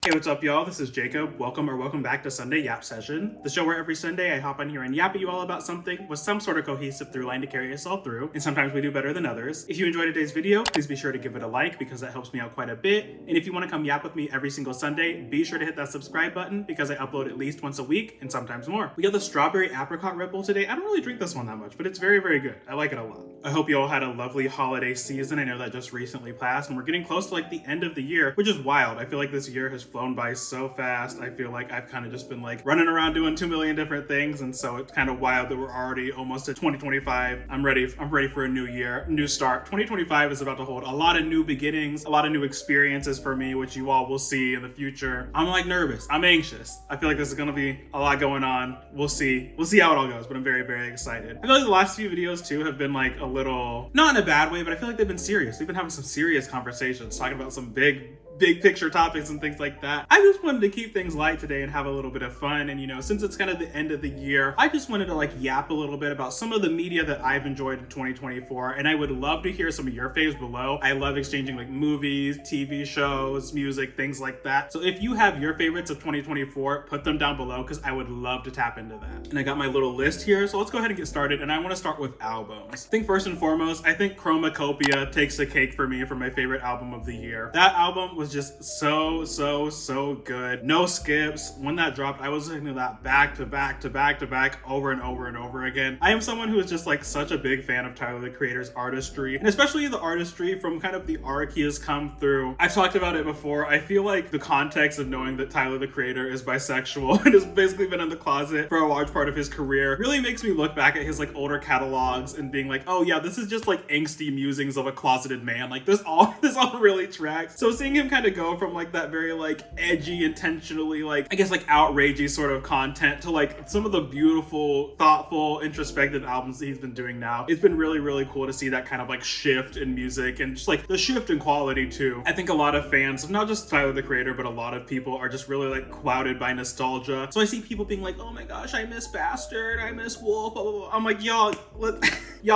Hey, what's up, y'all? This is Jacob. Welcome back to Sunday Yap Session, the show where every Sunday I hop on here and yap at you all about something with some sort of cohesive through line to carry us all through, and sometimes we do better than others. If you enjoyed today's video, please be sure to give it a like because that helps me out quite a bit. And if you want to come yap with me every single Sunday, be sure to hit that subscribe button because I upload at least once a week and sometimes more. We got the strawberry apricot Red Bull today. I don't really drink this one that much, but it's very, very good. I like it a lot. I hope you all had a lovely holiday season. I know that just recently passed and we're getting close to like the end of the year, which is wild. I feel like this year has flown by so fast. I feel like I've kind of just been like running around doing 2 million different things, and so it's kind of wild that we're already almost at 2025. I'm ready for a new year, new start. 2025 is about to hold a lot of new beginnings, a lot of new experiences for me, which you all will see in the future. I'm like nervous, I'm anxious. I feel like this is gonna be a lot going on. We'll see how it all goes, but I'm very, very excited. I feel like the last few videos too have been like a little, not in a bad way, but I feel like they've been serious. We've been having some serious conversations, talking about some big picture topics and things like that. I just wanted to keep things light today and have a little bit of fun. And you know, since it's kind of the end of the year, I just wanted to like yap a little bit about some of the media that I've enjoyed in 2024. And I would love to hear some of your faves below. I love exchanging like movies, TV shows, music, things like that. So if you have your favorites of 2024, put them down below because I would love to tap into that. And I got my little list here. So let's go ahead and get started. And I want to start with albums. I think first and foremost, I think Chromakopia takes the cake for me for my favorite album of the year. That album was just so good. No skips. When that dropped, I was listening to that back to back over and over again. I am someone who is just like such a big fan of Tyler the Creator's artistry, and especially the artistry from kind of the arc he has come through. I've talked about it before. I feel like the context of knowing that Tyler the Creator is bisexual and has basically been in the closet for a large part of his career really makes me look back at his like older catalogs and being like, oh yeah, this is just like angsty musings of a closeted man. Like this all really tracks. So seeing him kind of go from like that very like edgy, intentionally like I guess like outragey sort of content to like some of the beautiful, thoughtful, introspective albums that he's been doing now. It's been really cool to see that kind of like shift in music and just like the shift in quality too. I think a lot of fans of not just Tyler the Creator, but a lot of people are just really like clouded by nostalgia. So I see people being like, oh my gosh, I miss Bastard, I miss Wolf, blah, blah, blah. I'm like, y'all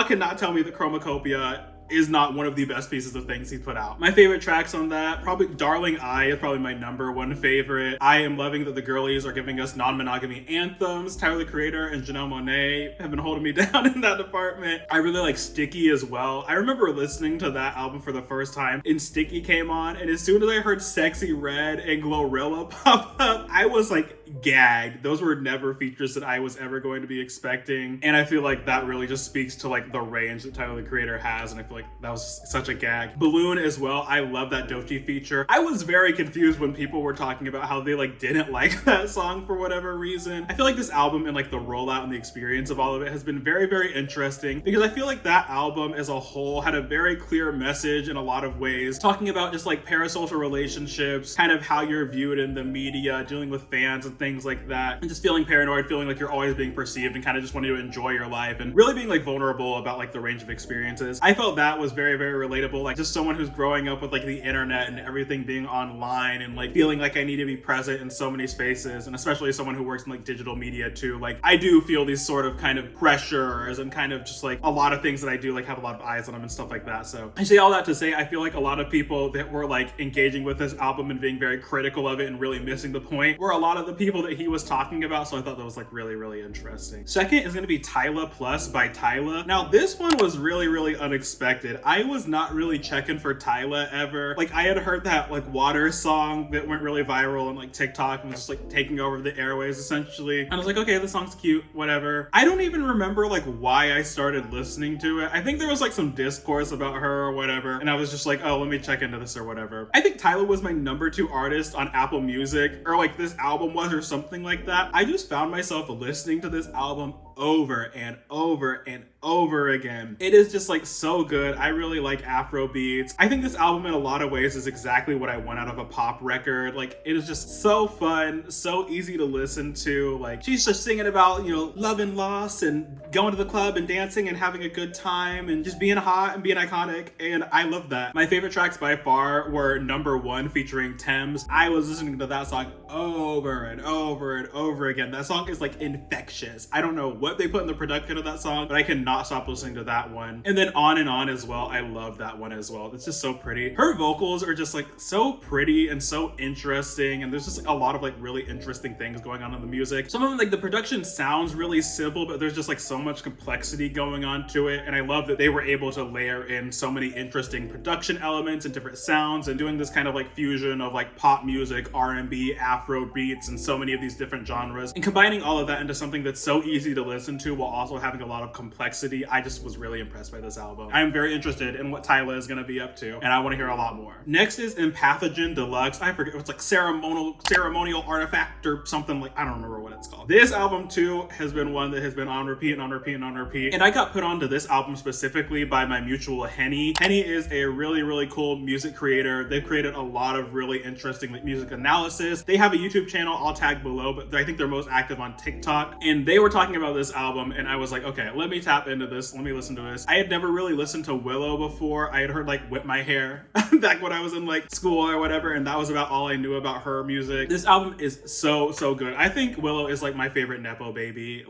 cannot tell me that Chromakopia is not one of the best pieces of things he put out. My favorite tracks on that, probably Darling I is probably my number one favorite. I am loving that the girlies are giving us non-monogamy anthems. Tyler the Creator and Janelle Monáe have been holding me down in that department. I really like Sticky as well. I remember listening to that album for the first time and Sticky came on, and as soon as I heard Sexy Red and Glorilla pop up, I was like gagged. Those were never features that I was ever going to be expecting, and I feel like that really just speaks to like the range that Tyler the Creator has, and I feel like that was such a gag. Balloon as well. I love that Doechii feature. I was very confused when people were talking about how they like didn't like that song for whatever reason. I feel like this album and like the rollout and the experience of all of it has been very interesting because I feel like that album as a whole had a very clear message in a lot of ways, talking about just like parasocial relationships, kind of how you're viewed in the media, dealing with fans and things like that, and just feeling paranoid, feeling like you're always being perceived and kind of just wanting to enjoy your life and really being like vulnerable about like the range of experiences. I felt that was very relatable, like just someone who's growing up with like the internet and everything being online and like feeling like I need to be present in so many spaces, and especially someone who works in like digital media too. Like I do feel these sort of kind of pressures and kind of just like a lot of things that I do like have a lot of eyes on them and stuff like that. So I say all that to say I feel like a lot of people that were like engaging with this album and being very critical of it and really missing the point were a lot of the people that he was talking about. So I thought that was like really interesting. Second is going to be Tyla Plus by Tyla. Now this one was really unexpected. I was not really checking for Tyla ever. Like I had heard that like Water song that went really viral on like TikTok and was just like taking over the airways essentially. And I was like, okay, the song's cute, whatever. I don't even remember like why I started listening to it. I think there was like some discourse about her or whatever, and I was just like, oh, let me check into this or whatever. I think Tyla was my number 2 artist on Apple Music, or like this album was or something like that. I just found myself listening to this album over and over again. It is just like so good. I really like Afro beats. I think this album in a lot of ways is exactly what I want out of a pop record. Like it is just so fun, so easy to listen to. Like she's just singing about, you know, love and loss and going to the club and dancing and having a good time and just being hot and being iconic, and I love that. My favorite tracks by far were Number 1 featuring Thames. I was listening to that song over and over again. That song is like infectious. I don't know what they put in the production of that song, but I cannot not stop listening to that one. And then On and On as well. I love that one as well. It's just so pretty. Her vocals are just like so pretty and so interesting, and there's just like a lot of like really interesting things going on in the music. Some of them, like the production sounds really simple, but there's just like so much complexity going on to it, and I love that they were able to layer in so many interesting production elements and different sounds and doing this kind of like fusion of like pop music, R&B, Afro beats, and so many of these different genres, and combining all of that into something that's so easy to listen to while also having a lot of complexity. I just was really impressed by this album. I'm very interested in what Tyla is going to be up to, and I want to hear a lot more. Next is Empathogen Deluxe. I forget, it's like ceremonial artifact or something, like I don't remember what it's called. This album too has been one that has been on repeat and on repeat and on repeat, and I got put onto this album specifically by my mutual Henny. Henny is a really cool music creator. They've created a lot of really interesting like music analysis. They have a YouTube channel I'll tag below, but I think they're most active on TikTok, and they were talking about this album, and I was like, okay, let me tap into this, let me listen to this. I had never really listened to Willow before. I had heard like Whip My Hair back when I was in like school or whatever, and that was about all I knew about her music. This album is so good. I think Willow is like my favorite Nepo baby.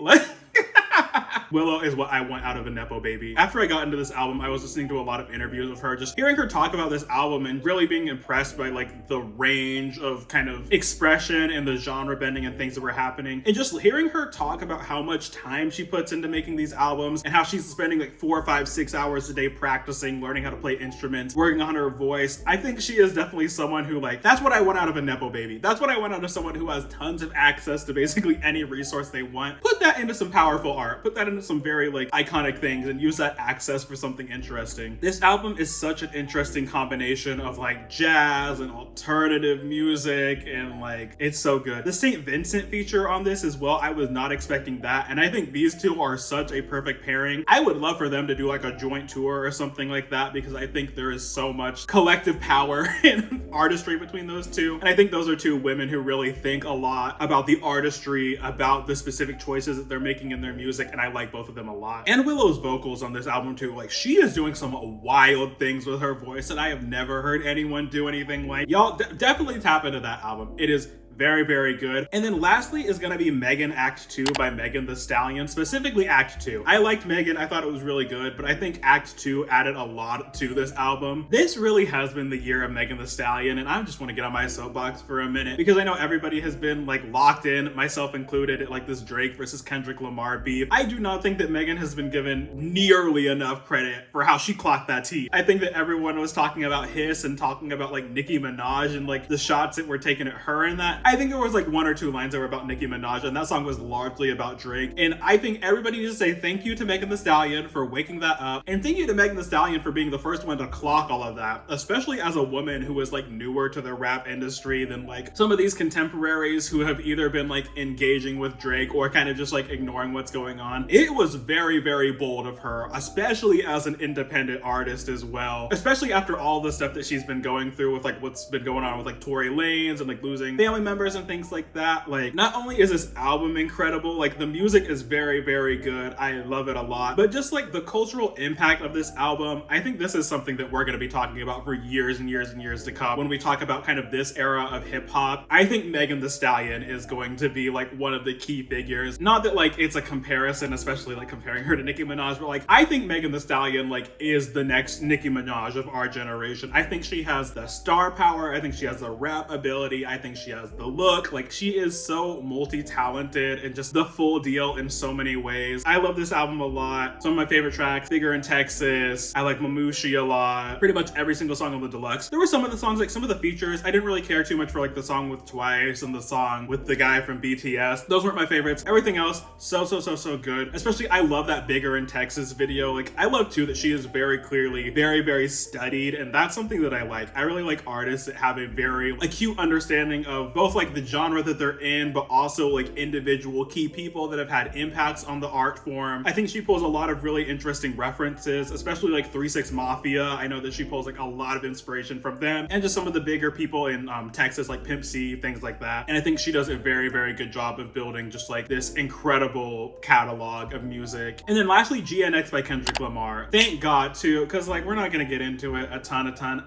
Willow is what I want out of a Nepo baby. After I got into this album, I was listening to a lot of interviews with her, just hearing her talk about this album and really being impressed by like the range of kind of expression and the genre bending and things that were happening. And just hearing her talk about how much time she puts into making these albums and how she's spending like 4, 5, 6 hours a day practicing, learning how to play instruments, working on her voice. I think she is definitely someone who like, that's what I want out of a Nepo baby. That's what I want out of someone who has tons of access to basically any resource they want. Put that into some powerful art. Put that into some very like iconic things and use that access for something interesting. This album is such an interesting combination of like jazz and alternative music, and like it's so good. The St. Vincent feature on this as well, I was not expecting that, and I think these two are such a perfect pairing. I would love for them to do like a joint tour or something like that, because I think there is so much collective power and artistry between those two, and I think those are two women who really think a lot about the artistry, about the specific choices that they're making in their music, and I like both of them a lot. And Willow's vocals on this album too, like she is doing some wild things with her voice that I have never heard anyone do anything like. Y'all definitely tap into that album. It is very good. And then lastly is gonna be Megan Act 2 by Megan Thee Stallion, specifically Act 2. I liked Megan, I thought it was really good, but I think Act 2 added a lot to this album. This really has been the year of Megan Thee Stallion, and I just wanna get on my soapbox for a minute, because I know everybody has been like locked in, myself included, at like this Drake versus Kendrick Lamar beef. I do not think that Megan has been given nearly enough credit for how she clocked that tea. I think that everyone was talking about Hiss and talking about like Nicki Minaj and like the shots that were taken at her in that. I think there was like 1 or 2 lines that were about Nicki Minaj, and that song was largely about Drake. And I think everybody needs to say thank you to Megan Thee Stallion for waking that up, and thank you to Megan Thee Stallion for being the first one to clock all of that, especially as a woman who is like newer to the rap industry than like some of these contemporaries who have either been like engaging with Drake or kind of just like ignoring what's going on. It was very bold of her, especially as an independent artist as well, especially after all the stuff that she's been going through with like what's been going on with like Tory Lanez and like losing family members and things like that. Like, not only is this album incredible, like the music is very good, I love it a lot, but just like the cultural impact of this album, I think this is something that we're going to be talking about for years and years to come when we talk about kind of this era of hip-hop. I think Megan Thee Stallion is going to be like one of the key figures. Not that like it's a comparison, especially like comparing her to Nicki Minaj, but like I think Megan Thee Stallion like is the next Nicki Minaj of our generation. I think she has the star power, I think she has the rap ability, I think she has the look. Like she is so multi-talented and just the full deal in so many ways. I love this album a lot. Some of my favorite tracks, Bigger in Texas. I like Mamushi a lot. Pretty much every single song on the Deluxe. There were some of the songs, like some of the features, I didn't really care too much for, like the song with Twice and the song with the guy from BTS. Those weren't my favorites. Everything else, so good. Especially I love that Bigger in Texas video. Like I love too that she is very clearly very studied, and that's something that I like. I really like artists that have a very acute understanding of both like the genre that they're in, but also like individual key people that have had impacts on the art form. I think she pulls a lot of really interesting references, especially like 3 6 Mafia. I know that she pulls like a lot of inspiration from them, and just some of the bigger people in Texas, like Pimp C, things like that. And I think she does a very good job of building just like this incredible catalog of music. And then lastly, GNX by Kendrick Lamar. Thank God too, because like we're not gonna get into it a ton.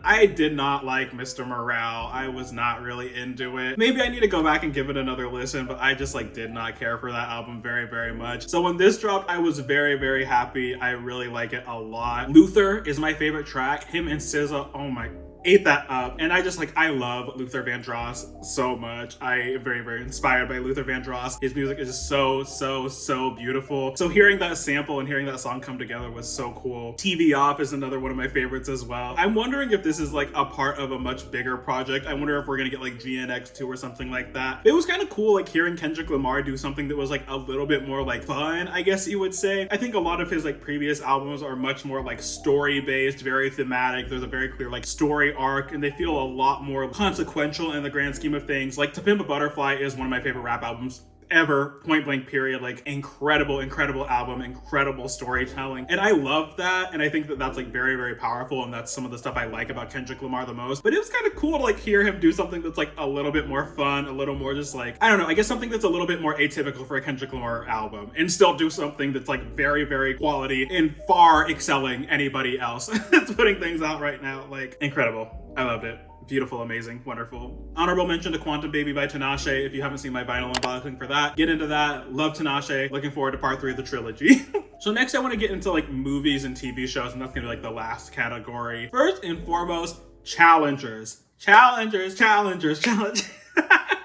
I did not like Mr. Morale. I was not really into it. Maybe maybe I need to go back and give it another listen, but I just like did not care for that album very, very much. So when this dropped, I was very, very happy. I really like it a lot. Luther is my favorite track. Him and SZA, oh my, ate that up. And I love Luther Vandross so much. I am very, very inspired by Luther Vandross. His music is just so beautiful. So hearing that sample and hearing that song come together was so cool. TV Off is another one of my favorites as well. I'm wondering if this is like a part of a much bigger project. I wonder if we're gonna get like GNX2 or something like that. It was kind of cool like hearing Kendrick Lamar do something that was like a little bit more like fun, I guess you would say. I think a lot of his like previous albums are much more like story based, very thematic. There's a very clear like story arc, and they feel a lot more consequential in the grand scheme of things. Like To Pimp a Butterfly is one of my favorite rap albums ever, point blank period. Like incredible album, incredible storytelling, and I love that. And I think that that's like very, very powerful, and that's some of the stuff I like about Kendrick Lamar the most. But it was kind of cool to like hear him do something that's like a little bit more fun, a little more just like, I don't know, I guess something that's a little bit more atypical for a Kendrick Lamar album, and still do something that's like very, very quality and far excelling anybody else that's putting things out right now. Like incredible. I loved it. Beautiful, amazing, wonderful. Honorable mention to Quantum Baby by Tinashe. If you haven't seen my vinyl unboxing for that, get into that. Love Tinashe. Looking forward to part 3 of the trilogy. So next I want to get into like movies and TV shows, and that's gonna be like the last category. First and foremost, challengers.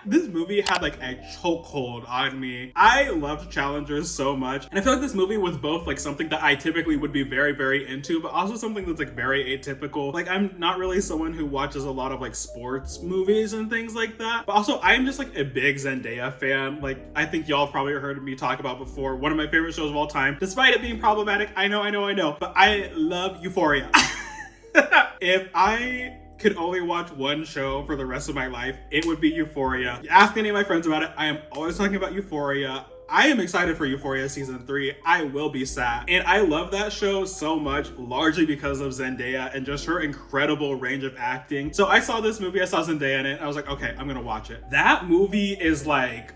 This movie had like a chokehold on me. I loved Challengers so much. And I feel like this movie was both like something that I typically would be very, very into, but also something that's like very atypical. Like I'm not really someone who watches a lot of like sports movies and things like that. But also I'm just like a big Zendaya fan. Like I think y'all probably heard me talk about before. One of my favorite shows of all time, despite it being problematic. I know. But I love Euphoria. If I could only watch one show for the rest of my life, it would be Euphoria. Ask any of my friends about it. I am always talking about Euphoria. I am excited for Euphoria season 3. I will be sad. And I love that show so much, largely because of Zendaya and just her incredible range of acting. So I saw this movie, I saw Zendaya in it, I was like, okay, I'm gonna watch it. That movie is like...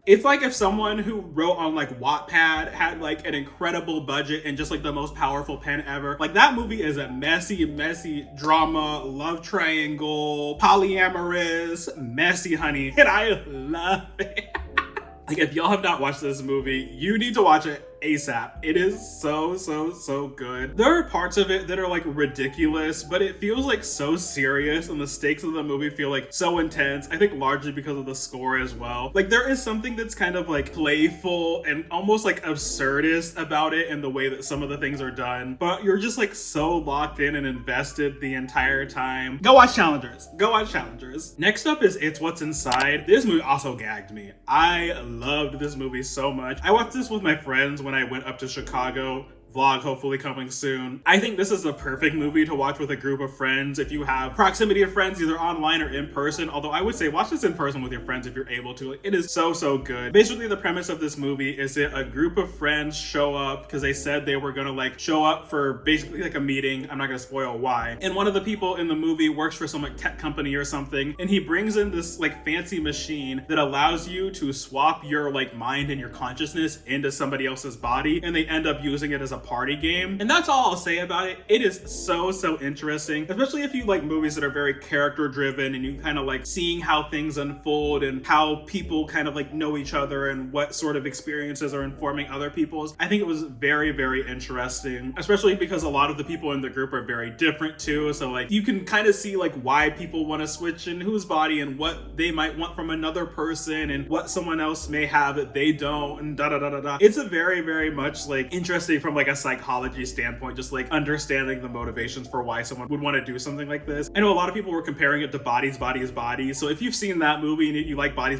It's like if someone who wrote on like Wattpad had like an incredible budget and just like the most powerful pen ever. Like that movie is a messy drama, love triangle, polyamorous, messy honey. And I love it. Like if y'all have not watched this movie, you need to watch it ASAP. It is so good. There are parts of it that are like ridiculous, but it feels like so serious, and the stakes of the movie feel like so intense. I think largely because of the score as well. Like there is something that's kind of like playful and almost like absurdist about it and the way that some of the things are done, but you're just like so locked in and invested the entire time. Go watch Challengers. Next up is It's What's Inside. This movie also gagged me. I loved this movie so much. I watched this with my friends when I went up to Chicago. Vlog hopefully coming soon. I think this is a perfect movie to watch with a group of friends if you have proximity of friends either online or in person, although I would say watch this in person with your friends if you're able to. Like, it is so good. Basically the premise of this movie is that a group of friends show up because they said they were gonna like show up for basically like a meeting. I'm not gonna spoil why. And one of the people in the movie works for some like tech company or something, and he brings in this like fancy machine that allows you to swap your like mind and your consciousness into somebody else's body, and they end up using it as a party game. And that's all I'll say about it. It is so interesting, especially if you like movies that are very character driven and you kind of like seeing how things unfold and how people kind of like know each other and what sort of experiences are informing other people's. I think it was very interesting, especially because a lot of the people in the group are very different too. So like you can kind of see like why people want to switch in whose body and what they might want from another person and what someone else may have that they don't, and da. It's a very much like interesting from like a psychology standpoint, just like understanding the motivations for why someone would want to do something like this. I know a lot of people were comparing it to Bodies. So if you've seen that movie and you like Bodies,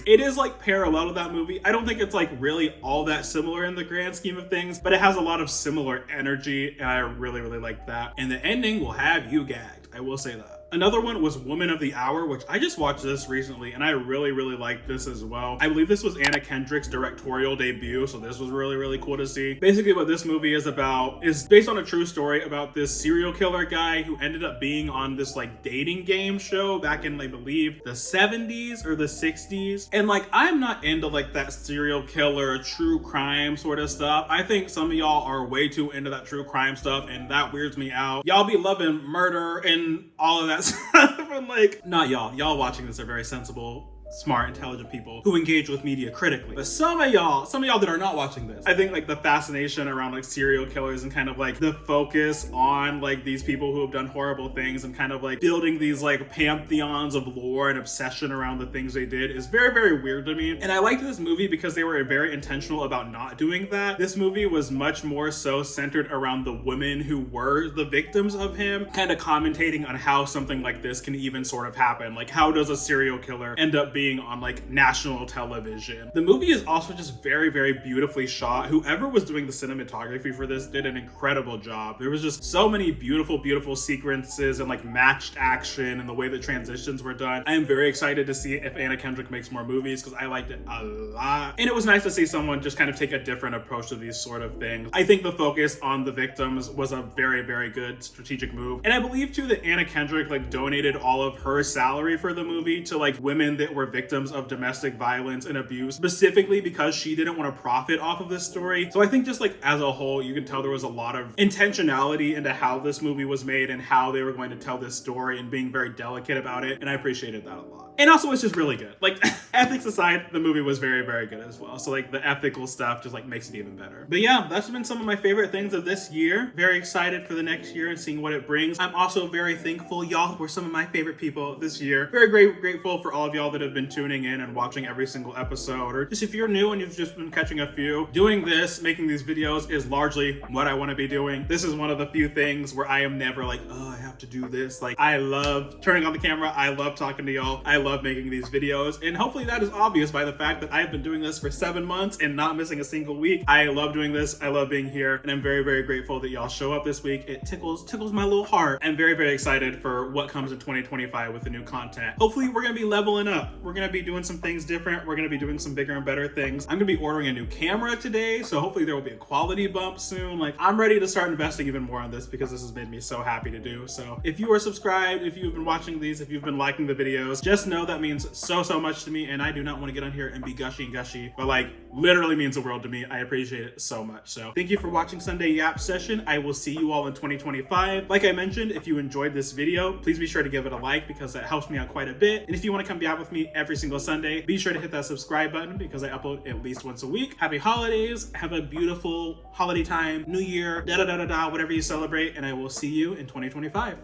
it is like parallel to that movie. I don't think it's like really all that similar in the grand scheme of things, but it has a lot of similar energy, and I really like that. And the ending will have you gagged. I will say that. Another one was Woman of the Hour, which I just watched this recently, and I really liked this as well. I believe this was Anna Kendrick's directorial debut, so this was really cool to see. Basically what this movie is about is based on a true story about this serial killer guy who ended up being on this like dating game show back in, I believe, the 70s or the 60s. And like, I'm not into like that serial killer, true crime sort of stuff. I think some of y'all are way too into that true crime stuff, and that weirds me out. Y'all be loving murder and all of that that from like, not y'all. Y'all watching this are very sensible, smart, intelligent people who engage with media critically. But some of y'all that are not watching this, I think like the fascination around like serial killers and kind of like the focus on like these people who have done horrible things and kind of like building these like pantheons of lore and obsession around the things they did is very, very weird to me. And I liked this movie because they were very intentional about not doing that. This movie was much more so centered around the women who were the victims of him, kind of commentating on how something like this can even sort of happen. Like, how does a serial killer end up being on like national television? The movie is also just very, very beautifully shot. Whoever was doing the cinematography for this did an incredible job. There was just so many beautiful, beautiful sequences and like matched action and the way the transitions were done. I am very excited to see if Anna Kendrick makes more movies because I liked it a lot. And it was nice to see someone just kind of take a different approach to these sort of things. I think the focus on the victims was a very, very good strategic move. And I believe too that Anna Kendrick like donated all of her salary for the movie to like women that were victims of domestic violence and abuse, specifically because she didn't want to profit off of this story. So I think just like as a whole, you can tell there was a lot of intentionality into how this movie was made and how they were going to tell this story and being very delicate about it. And I appreciated that a lot. And also it's just really good. Like ethics aside, the movie was very, very good as well. So like the ethical stuff just like makes it even better. But yeah, that's been some of my favorite things of this year. Very excited for the next year and seeing what it brings. I'm also very thankful y'all were some of my favorite people this year. Very grateful for all of y'all that have been tuning in and watching every single episode, or just if you're new and you've just been catching a few. Doing this, making these videos is largely what I want to be doing. This is one of the few things where I am never like, oh, I have to do this. Like I love turning on the camera. I love talking to y'all. I love making these videos. And hopefully that is obvious by the fact that I've been doing this for 7 months and not missing a single week. I love doing this. I love being here. And I'm very, very grateful that y'all show up this week. It tickles my little heart. I'm very, very excited for what comes in 2025 with the new content. Hopefully we're going to be leveling up. We're going to be doing some things different. We're going to be doing some bigger and better things. I'm going to be ordering a new camera today. So hopefully there will be a quality bump soon. Like I'm ready to start investing even more on this because this has made me so happy to do. So if you are subscribed, if you've been watching these, if you've been liking the videos, just know that means so much to me. And I do not want to get on here and be gushy, but like literally means the world to me. I appreciate it so much. So thank you for watching Sunday Yap Session. I will see you all in 2025. Like I mentioned, if you enjoyed this video, please be sure to give it a like because that helps me out quite a bit. And if you want to come yap with me every single Sunday, be sure to hit that subscribe button because I upload at least once a week. Happy holidays. Have a beautiful holiday time, New Year, whatever you celebrate. And I will see you in 2025.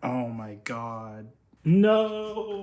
Oh my God. No.